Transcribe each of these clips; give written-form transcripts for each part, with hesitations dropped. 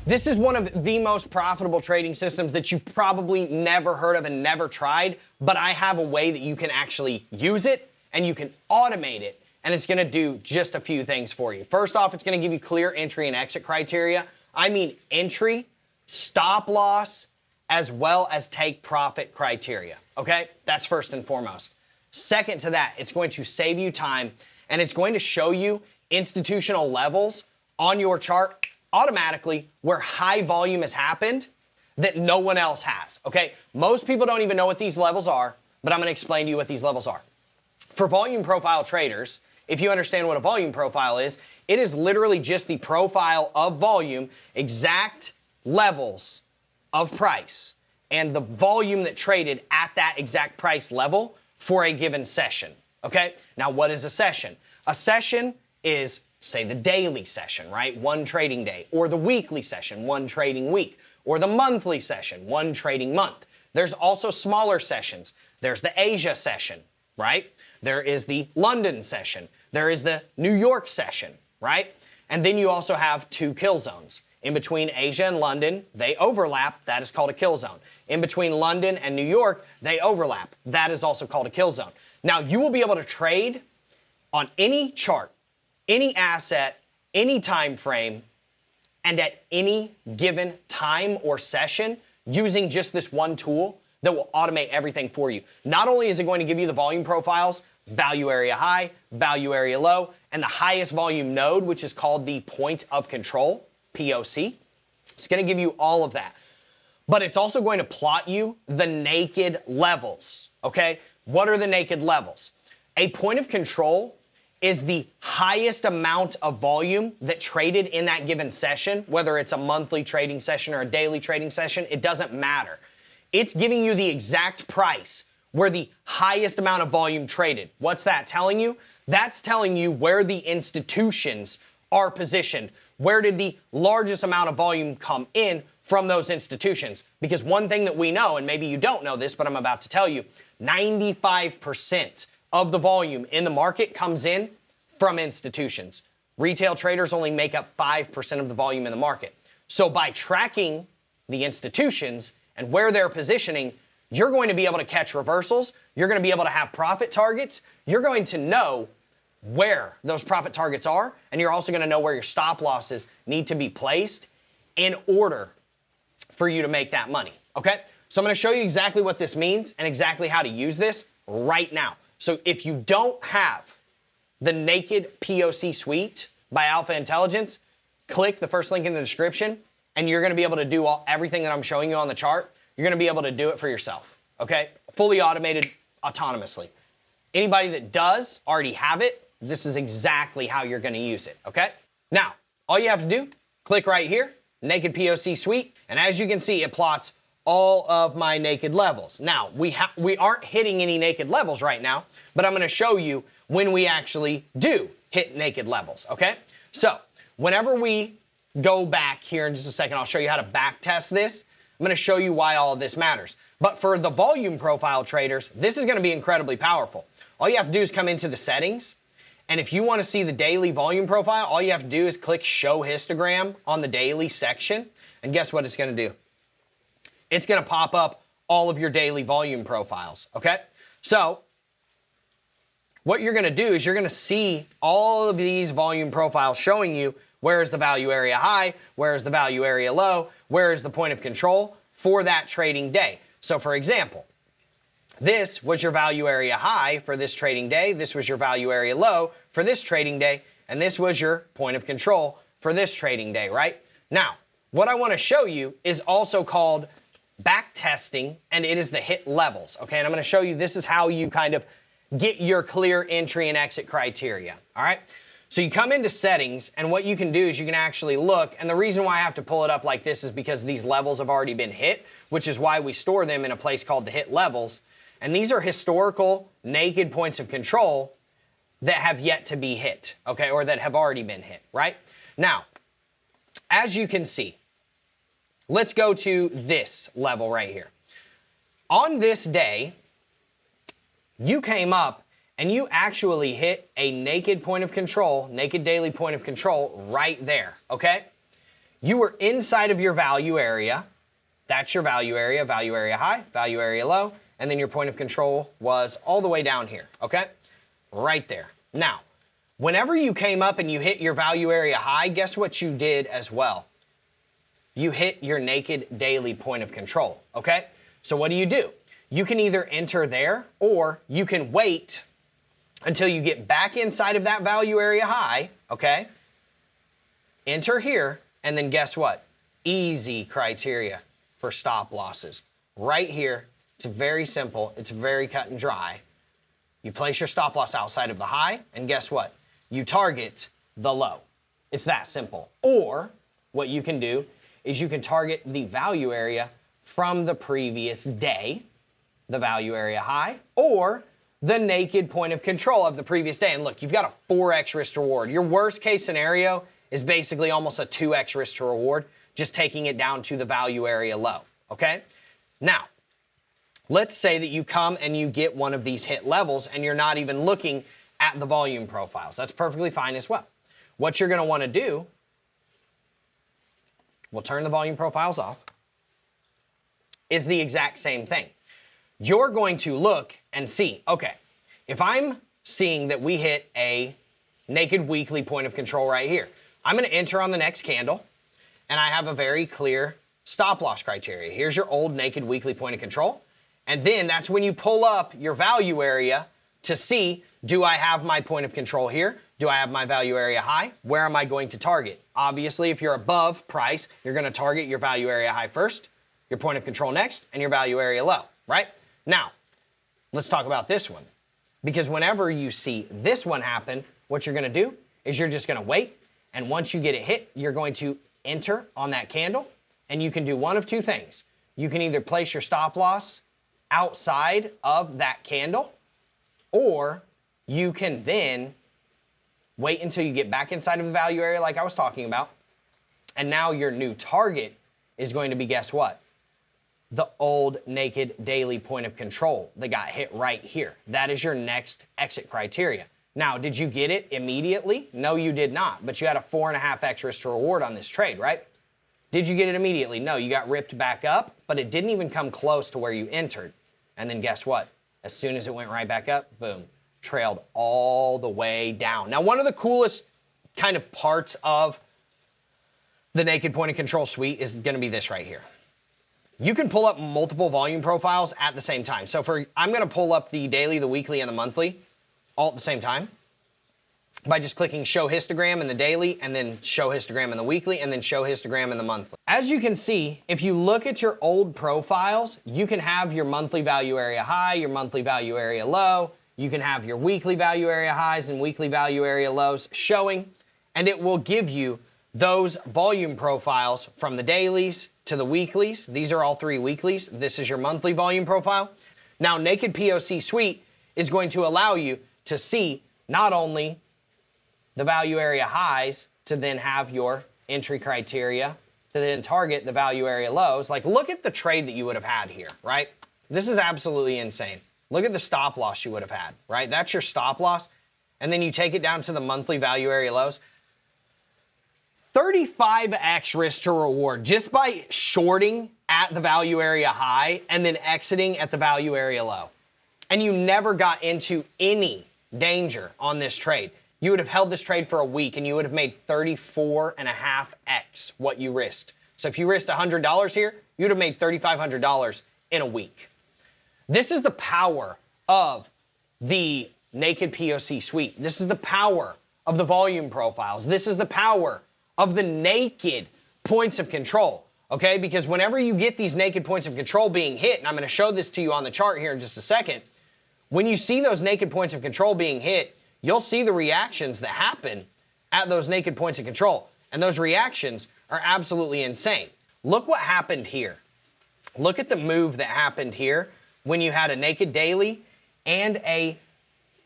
This is one of the most profitable trading systems that you've probably never heard of and never tried, but I have a way that you can actually use it and you can automate it, and it's gonna do just a few things for you. First off, it's gonna give you clear entry and exit criteria. I mean entry, stop loss, as well as take profit criteria, okay? That's first and foremost. Second to that, it's going to save you time, and it's going to show you institutional levels on your chart automatically where high volume has happened that no one else has, okay? Most people don't even know what these levels are, but I'm gonna explain to you what these levels are. For volume profile traders, if you understand what a volume profile is, it is literally just the profile of volume, exact levels of price, and the volume that traded at that exact price level for a given session, okay? Now, what is a session? A session is, say, the daily session, right? One trading day, or the weekly session, one trading week, or the monthly session, one trading month. There's also smaller sessions. There's the Asia session, right? There is the London session. There is the New York session, right? And then you also have two kill zones. In between Asia and London, they overlap. That is called a kill zone. In between London and New York, they overlap. That is also called a kill zone. Now, you will be able to trade on any chart, any asset, any time frame, and at any given time or session using just this one tool that will automate everything for you. Not only is it going to give you the volume profiles, value area high, value area low, and the highest volume node, which is called the point of control, POC. It's going to give you all of that. But it's also going to plot you the naked levels, okay? What are the naked levels? A point of control is the highest amount of volume that traded in that given session, whether it's a monthly trading session or a daily trading session, it doesn't matter. It's giving you the exact price where the highest amount of volume traded. What's that telling you? That's telling you where the institutions are positioned. Where did the largest amount of volume come in from those institutions? Because one thing that we know, and maybe you don't know this, but I'm about to tell you, 95% of the volume in the market comes in from institutions. Retail traders only make up 5% of the volume in the market. So by tracking the institutions and where they're positioning, you're going to be able to catch reversals. You're going to be able to have profit targets. You're going to know where those profit targets are, and you're also going to know where your stop losses need to be placed in order for you to make that money, okay? So I'm going to show you exactly what this means and exactly how to use this right now. So if you don't have the Naked POC suite by Alpha Intelligence, click the first link in the description, and you're going to be able to do everything that I'm showing you on the chart. You're going to be able to do it for yourself, okay? Fully automated autonomously. Anybody that does already have it, this is exactly how you're going to use it, okay? Now, all you have to do, click right here, Naked POC Suite, and as you can see, it plots all of my naked levels. Now, we aren't hitting any naked levels right now, but I'm going to show you when we actually do hit naked levels, okay? So, whenever we go back here in just a second, I'll show you how to back test this. I'm going to show you why all of this matters. But for the volume profile traders, this is going to be incredibly powerful. All you have to do is come into the settings, and if you want to see the daily volume profile, all you have to do is click Show Histogram on the daily section, and guess what it's going to do? It's going to pop up all of your daily volume profiles, okay? So, what you're going to do is you're going to see all of these volume profiles showing you where is the value area high, where is the value area low, where is the point of control for that trading day. So, for example, this was your value area high for this trading day, this was your value area low for this trading day, and this was your point of control for this trading day, right? Now, what I want to show you is also called back testing, and it is the hit levels, okay? And I'm going to show you this is how you kind of get your clear entry and exit criteria, all right? So you come into settings, and what you can do is you can actually look, and the reason why I have to pull it up like this is because these levels have already been hit, which is why we store them in a place called the hit levels. And these are historical naked points of control that have yet to be hit, okay, or that have already been hit, right? Now, as you can see, let's go to this level right here. On this day, you came up and you actually hit a naked point of control, naked daily point of control right there, okay? You were inside of your value area. That's your value area high, value area low, and then your point of control was all the way down here, okay? Right there. Now, whenever you came up and you hit your value area high, guess what you did as well? You hit your naked daily point of control, okay? So what do? You can either enter there or you can wait until you get back inside of that value area high, okay? Enter here, and then guess what? Easy criteria for stop losses. Right here, it's very simple, it's very cut and dry. You place your stop loss outside of the high, and guess what? You target the low. It's that simple. Or what you can do is you can target the value area from the previous day, the value area high, or the naked point of control of the previous day. And look, you've got a 4x risk to reward. Your worst case scenario is basically almost a 2x risk to reward, just taking it down to the value area low, okay? Now, let's say that you come and you get one of these hit levels and you're not even looking at the volume profiles. That's perfectly fine as well. What you're gonna wanna do, we'll turn the volume profiles off, is the exact same thing. You're going to look and see, okay, if I'm seeing that we hit a naked weekly point of control right here, I'm gonna enter on the next candle, and I have a very clear stop loss criteria. Here's your old naked weekly point of control, and then that's when you pull up your value area to see, do I have my point of control here? Do I have my value area high? Where am I going to target? Obviously, if you're above price, you're gonna target your value area high first, your point of control next, and your value area low, right? Now, let's talk about this one. Because whenever you see this one happen, what you're gonna do is you're just gonna wait, and once you get it hit, you're going to enter on that candle, and you can do one of two things. You can either place your stop loss outside of that candle, or you can then wait until you get back inside of the value area like I was talking about, and now your new target is going to be, guess what? The old naked daily point of control that got hit right here. That is your next exit criteria. Now, did you get it immediately? No, you did not, but you had a 4.5x risk to reward on this trade, right? Did you get it immediately? No, you got ripped back up, but it didn't even come close to where you entered. And then guess what? As soon as it went right back up, boom, trailed all the way down. Now, one of the coolest kind of parts of the naked point of control suite is gonna be this right here. You can pull up multiple volume profiles at the same time. So I'm gonna pull up the daily, the weekly, and the monthly all at the same time by just clicking show histogram in the daily, and then show histogram in the weekly, and then show histogram in the monthly. As you can see, if you look at your old profiles, you can have your monthly value area high, your monthly value area low, you can have your weekly value area highs and weekly value area lows showing, and it will give you those volume profiles from the dailies to the weeklies. These are all 3 weeklies. This is your monthly volume profile. Now, Naked POC Suite is going to allow you to see not only the value area highs to then have your entry criteria to then target the value area lows. Like, look at the trade that you would have had here, right? This is absolutely insane. Look at the stop loss you would have had, right? That's your stop loss. And then you take it down to the monthly value area lows. 35x risk to reward just by shorting at the value area high and then exiting at the value area low. And you never got into any danger on this trade. You would have held this trade for a week and you would have made 34.5x what you risked. So if you risked $100 here, you would have made $3,500 in a week. This is the power of the Naked POC Suite. This is the power of the volume profiles. This is the power of the naked points of control, okay? Because whenever you get these naked points of control being hit, and I'm gonna show this to you on the chart here in just a second, when you see those naked points of control being hit, you'll see the reactions that happen at those naked points of control. And those reactions are absolutely insane. Look what happened here. Look at the move that happened here when you had a naked daily and a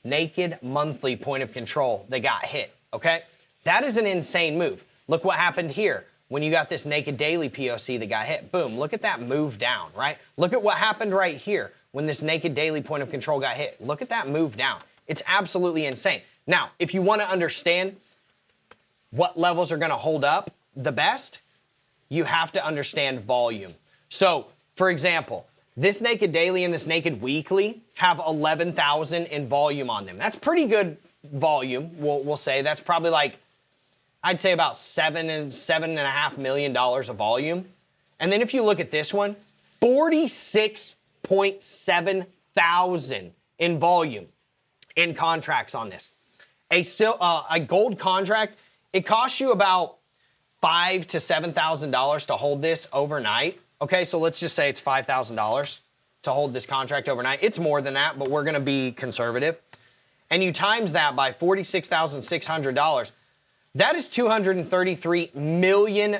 naked monthly point of control that got hit, okay? That is an insane move. Look what happened here when you got this naked daily POC that got hit. Boom, look at that move down, right? Look at what happened right here when this naked daily point of control got hit. Look at that move down. It's absolutely insane. Now, if you want to understand what levels are going to hold up the best, you have to understand volume. So, for example, this Naked Daily and this Naked Weekly have 11,000 in volume on them. That's pretty good volume, we'll say. That's probably like, I'd say about $7.5 million of volume. And then if you look at this one, 46.7 thousand in volume in contracts on this. A gold contract, it costs you about $5,000 to $7,000 to hold this overnight. Okay, so let's just say it's $5,000 to hold this contract overnight. It's more than that, but we're going to be conservative. And you times that by $46,600. That is $233 million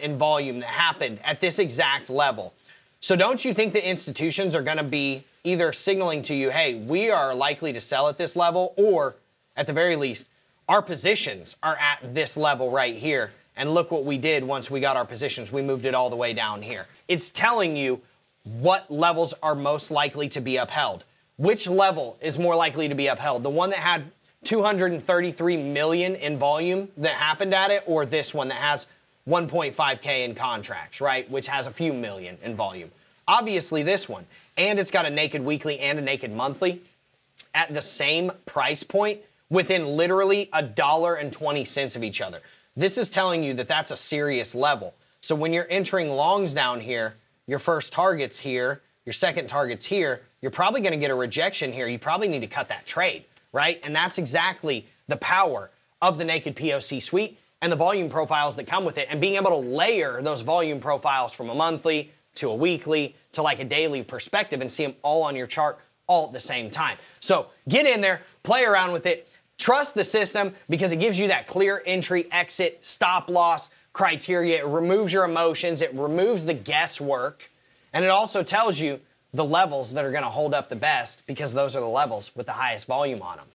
in volume that happened at this exact level. So don't you think the institutions are going to be either signaling to you, hey, we are likely to sell at this level, or at the very least, our positions are at this level right here. And look what we did once we got our positions. We moved it all the way down here. It's telling you what levels are most likely to be upheld. Which level is more likely to be upheld? The one that had 233 million in volume that happened at it, or this one that has 1.5K in contracts, right? Which has a few million in volume. Obviously this one. And it's got a Naked Weekly and a Naked Monthly at the same price point within literally $1.20 of each other. This is telling you that that's a serious level. So when you're entering longs down here, your first target's here, your second target's here, you're probably going to get a rejection here. You probably need to cut that trade, right? And that's exactly the power of the Naked POC suite and the volume profiles that come with it, and being able to layer those volume profiles from a monthly to a weekly to like a daily perspective and see them all on your chart all at the same time. So get in there, play around with it, trust the system because it gives you that clear entry, exit, stop loss criteria. It removes your emotions, it removes the guesswork, and it also tells you the levels that are going to hold up the best because those are the levels with the highest volume on them.